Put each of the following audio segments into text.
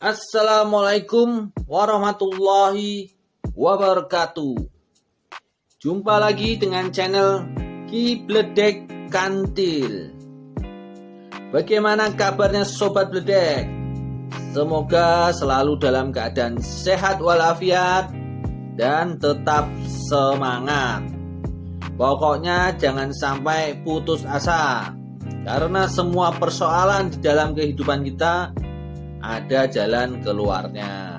Assalamualaikum warahmatullahi wabarakatuh. Jumpa lagi dengan channel Ki Bledek Kantil. Bagaimana kabarnya Sobat Bledek? Semoga selalu dalam keadaan sehat walafiat dan tetap semangat. Pokoknya jangan sampai putus asa, karena semua persoalan di dalam kehidupan kita ada jalan keluarnya.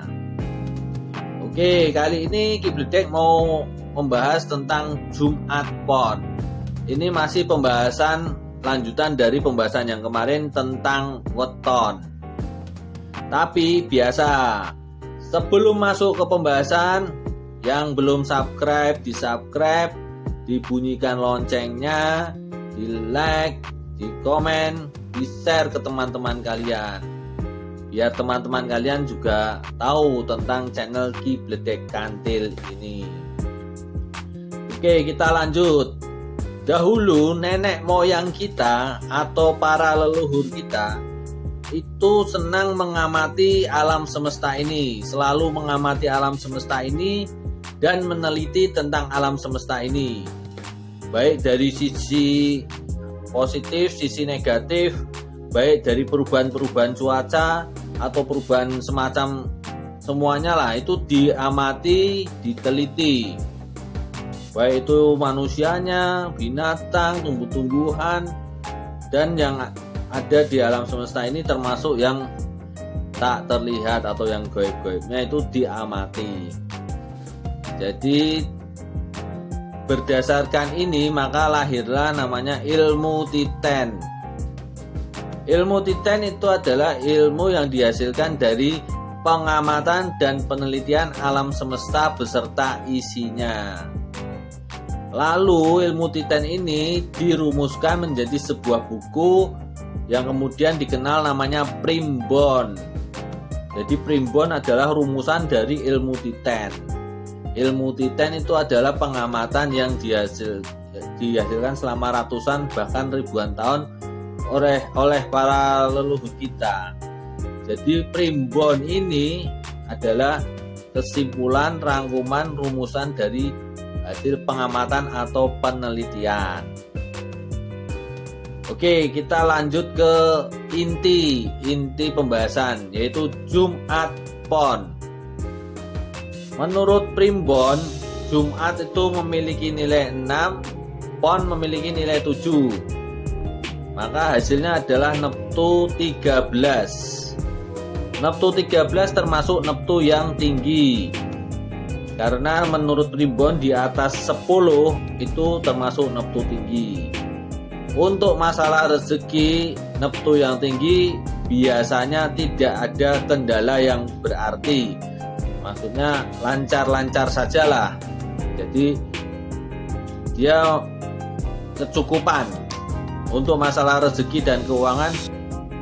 Oke, kali ini Ki Bledek mau membahas tentang Jumat Pon. Ini masih pembahasan lanjutan dari pembahasan yang kemarin tentang weton. Tapi biasa, sebelum masuk ke pembahasan, yang belum subscribe, di-subscribe, dibunyikan loncengnya, di-like, di-komen, di-share ke teman-teman kalian, biar teman-teman kalian juga tahu tentang channel Ki Bledek Kantil ini. Oke, kita lanjut. Dahulu nenek moyang kita atau para leluhur kita itu senang mengamati alam semesta ini, selalu mengamati alam semesta ini dan meneliti tentang alam semesta ini, baik dari sisi positif, sisi negatif, baik dari perubahan-perubahan cuaca atau perubahan semacam semuanya lah, itu diamati, diteliti, baik itu manusianya, binatang, tumbuh-tumbuhan, dan yang ada di alam semesta ini termasuk yang tak terlihat atau yang gaib-gaibnya itu diamati. Jadi berdasarkan ini maka lahirlah namanya ilmu Titen. Ilmu Titen itu adalah ilmu yang dihasilkan dari pengamatan dan penelitian alam semesta beserta isinya. Lalu ilmu Titen ini dirumuskan menjadi sebuah buku yang kemudian dikenal namanya Primbon. Jadi Primbon adalah rumusan dari ilmu Titen. Ilmu Titen itu adalah pengamatan yang dihasilkan selama ratusan bahkan ribuan tahun oleh para leluhur kita. Jadi Primbon ini adalah kesimpulan, rangkuman, rumusan dari hasil pengamatan atau penelitian. Oke, kita lanjut ke inti pembahasan, yaitu Jumat Pon. Menurut Primbon, Jumat itu memiliki nilai 6, Pon memiliki nilai 7. Maka hasilnya adalah Neptu 13. Neptu 13 termasuk Neptu yang tinggi. Karena menurut Primbon di atas 10 itu termasuk Neptu tinggi. Untuk masalah rezeki, Neptu yang tinggi biasanya tidak ada kendala yang berarti. Maksudnya lancar-lancar sajalah. Jadi dia kecukupan. Untuk masalah rezeki dan keuangan,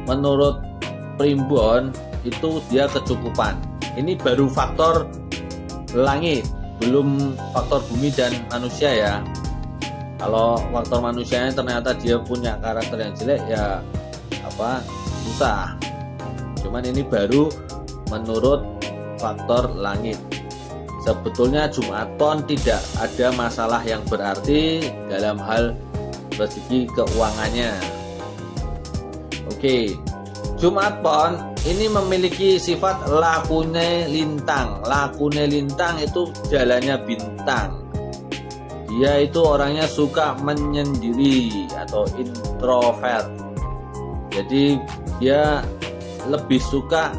menurut Primbon itu dia kecukupan. Ini baru faktor langit, belum faktor bumi dan manusia ya. Kalau faktor manusianya ternyata dia punya karakter yang jelek, ya susah. Cuman ini baru menurut faktor langit. Sebetulnya Jumat Pon tidak ada masalah yang berarti dalam hal rezeki keuangannya. Oke, Jumat Pon ini memiliki sifat lakune lintang. Lakune lintang itu jalannya bintang. Dia itu orangnya suka menyendiri atau introvert. Jadi dia lebih suka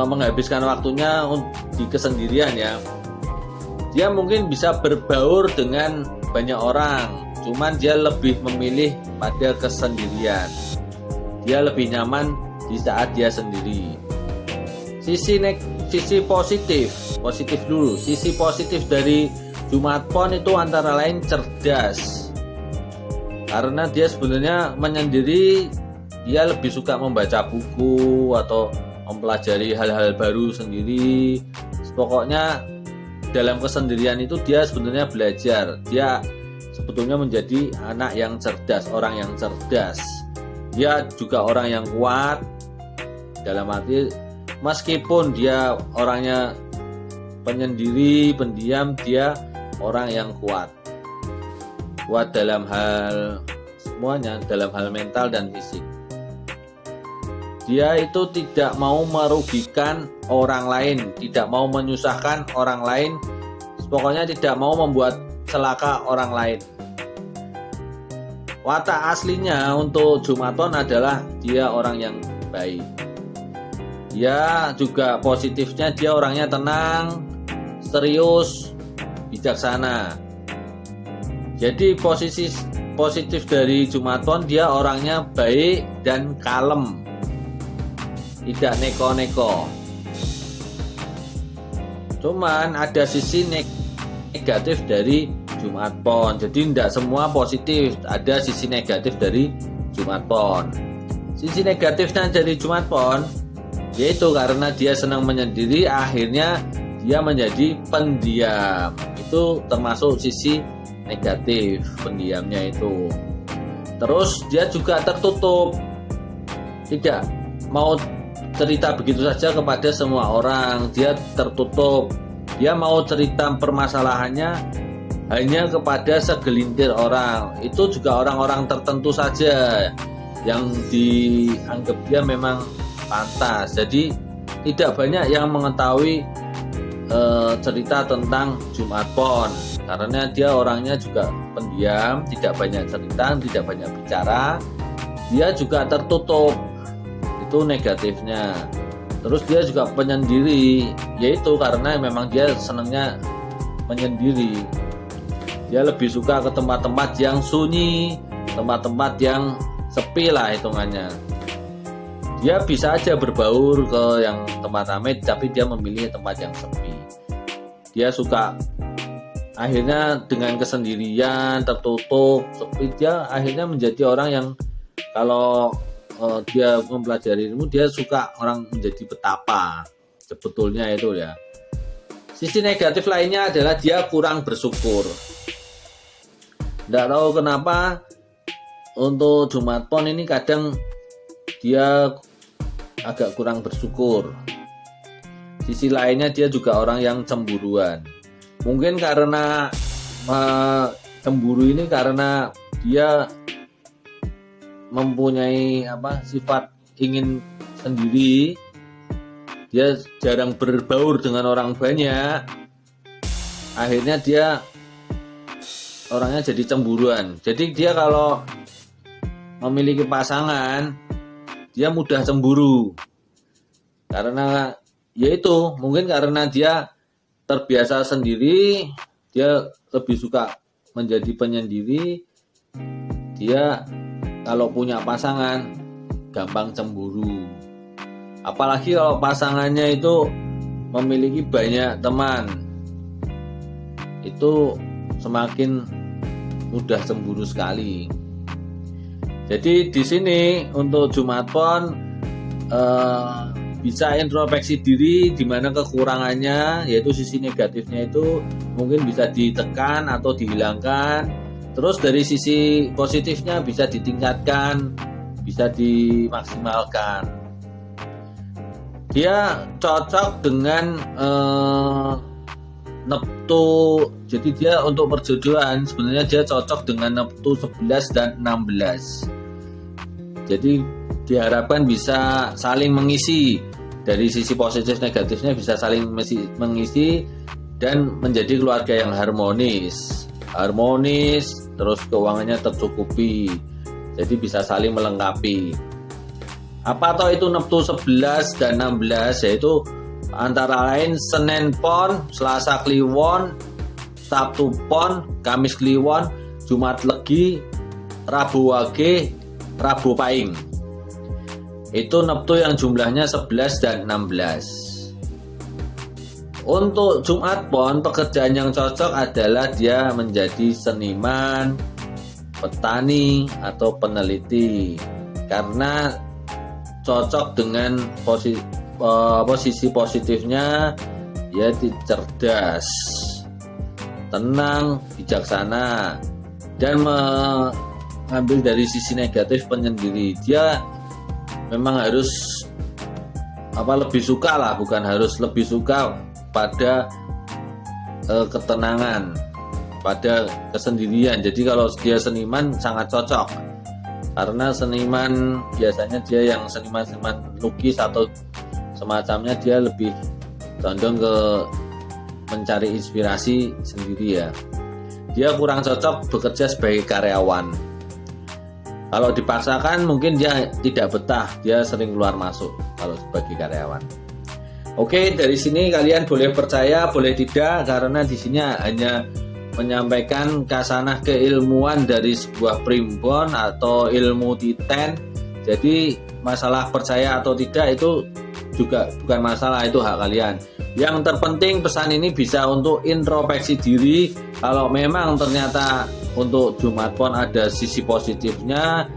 menghabiskan waktunya di kesendirian ya. Dia mungkin bisa berbaur dengan banyak orang, cuman dia lebih memilih pada kesendirian. Dia lebih nyaman di saat dia sendiri. Sisi positif dulu. Sisi positif dari Jumat Pon itu antara lain cerdas. Karena dia sebenarnya menyendiri, dia lebih suka membaca buku atau mempelajari hal-hal baru sendiri. Pokoknya dalam kesendirian itu dia sebenarnya belajar. Dia sebetulnya menjadi anak yang cerdas, orang yang cerdas. Dia juga orang yang kuat, Dalam arti meskipun dia orangnya penyendiri, pendiam, dia orang yang kuat dalam hal semuanya, dalam hal mental dan fisik. Dia itu tidak mau merugikan orang lain, tidak mau menyusahkan orang lain, pokoknya tidak mau membuat celaka orang lain. Watak aslinya untuk Jumaton adalah dia orang yang baik. Dia juga positifnya, dia orangnya tenang, serius, bijaksana. Jadi posisi positif dari Jumaton, dia orangnya baik dan kalem, tidak neko-neko. Cuman ada sisi negatif dari Jumat Pon. Jadi tidak semua positif, ada sisi negatif dari Jumat Pon. Sisi negatifnya dari Jumat Pon yaitu karena dia senang menyendiri, akhirnya dia menjadi pendiam. Itu termasuk sisi negatif pendiamnya itu. Terus dia juga tertutup, tidak mau cerita begitu saja kepada semua orang. Dia tertutup, dia mau cerita permasalahannya hanya kepada segelintir orang. Itu juga orang-orang tertentu saja yang dianggap dia memang pantas. Jadi tidak banyak yang mengetahui cerita tentang Jumat Pon, karena dia orangnya juga pendiam, tidak banyak cerita, tidak banyak bicara. Dia juga tertutup, itu negatifnya. Terus dia juga penyendiri, yaitu karena memang dia senangnya menyendiri. Dia lebih suka ke tempat-tempat yang sunyi, tempat-tempat yang sepi lah hitungannya. Dia bisa aja berbaur ke yang tempat ramai, tapi dia memilih tempat yang sepi. Dia suka, akhirnya dengan kesendirian, tertutup, sepi, dia akhirnya menjadi orang yang kalau dia mempelajari ilmu, dia suka orang menjadi betapa. Sebetulnya itu ya. Sisi negatif lainnya adalah dia kurang bersyukur. Tidak tahu kenapa untuk Jumat Pon ini kadang dia agak kurang bersyukur. Sisi lainnya dia juga orang yang cemburuan. Mungkin karena cemburu ini karena dia mempunyai sifat ingin sendiri. Dia jarang berbaur dengan orang banyak. Akhirnya dia orangnya jadi cemburuan. Jadi dia kalau memiliki pasangan, dia mudah cemburu. Karena yaitu mungkin karena dia terbiasa sendiri, dia lebih suka menjadi penyendiri. Dia kalau punya pasangan gampang cemburu. Apalagi kalau pasangannya itu memiliki banyak teman, itu semakin mudah cemburu sekali. Jadi di sini untuk Jumat Pon bisa introspeksi diri di mana kekurangannya, yaitu sisi negatifnya itu mungkin bisa ditekan atau dihilangkan. Terus dari sisi positifnya bisa ditingkatkan, bisa dimaksimalkan. Dia cocok dengan Neptu. Jadi dia untuk perjodohan sebenarnya dia cocok dengan Neptu 11 dan 16. Jadi diharapkan bisa saling mengisi, dari sisi positif negatifnya bisa saling mengisi dan menjadi keluarga yang harmonis, terus keuangannya tercukupi, jadi bisa saling melengkapi. Apa toh itu Neptu 11 dan 16, yaitu antara lain Senin Pon, Selasa Kliwon, Sabtu Pon, Kamis Kliwon, Jumat Legi, Rabu Wage, Rabu Pahing. Itu Neptu yang jumlahnya 11 dan 16. Untuk Jumat Pon, pekerjaan yang cocok adalah dia menjadi seniman, petani, atau peneliti, karena cocok dengan posisi positifnya, dia cerdas, tenang, bijaksana, dan mengambil dari sisi negatif penyendiri. Dia memang harus lebih suka lah, bukan harus lebih suka pada ketenangan, pada kesendirian. Jadi kalau dia seniman sangat cocok, karena seniman biasanya dia yang seniman lukis atau semacamnya, dia lebih condong ke mencari inspirasi sendiri ya. Dia kurang cocok bekerja sebagai karyawan. Kalau dipaksakan mungkin dia tidak betah, dia sering keluar masuk kalau sebagai karyawan. Oke, dari sini kalian boleh percaya, boleh tidak, karena di sini hanya menyampaikan kasanah keilmuan dari sebuah primbon atau ilmu titen. Jadi masalah percaya atau tidak itu juga bukan masalah, itu hak kalian. Yang terpenting pesan ini bisa untuk introspeksi diri. Kalau memang ternyata untuk Jumat Pon ada sisi positifnya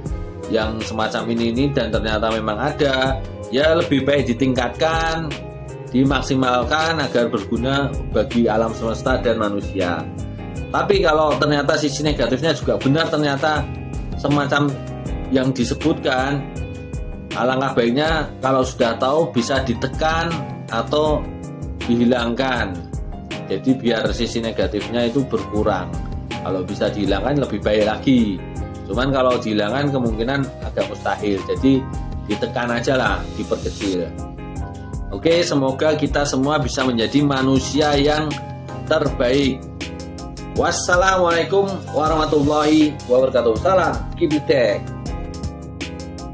yang semacam ini dan ternyata memang ada, ya lebih baik ditingkatkan, dimaksimalkan agar berguna bagi alam semesta dan manusia. Tapi kalau ternyata sisi negatifnya juga benar, ternyata semacam yang disebutkan, alangkah baiknya kalau sudah tahu bisa ditekan atau dihilangkan. Jadi biar sisi negatifnya itu berkurang. Kalau bisa dihilangkan lebih baik lagi. Cuman kalau dihilangkan kemungkinan agak mustahil. Jadi ditekan aja lah, diperkecil. Oke, semoga kita semua bisa menjadi manusia yang terbaik. Wassalamualaikum warahmatullahi wabarakatuh. Salam Kibidek.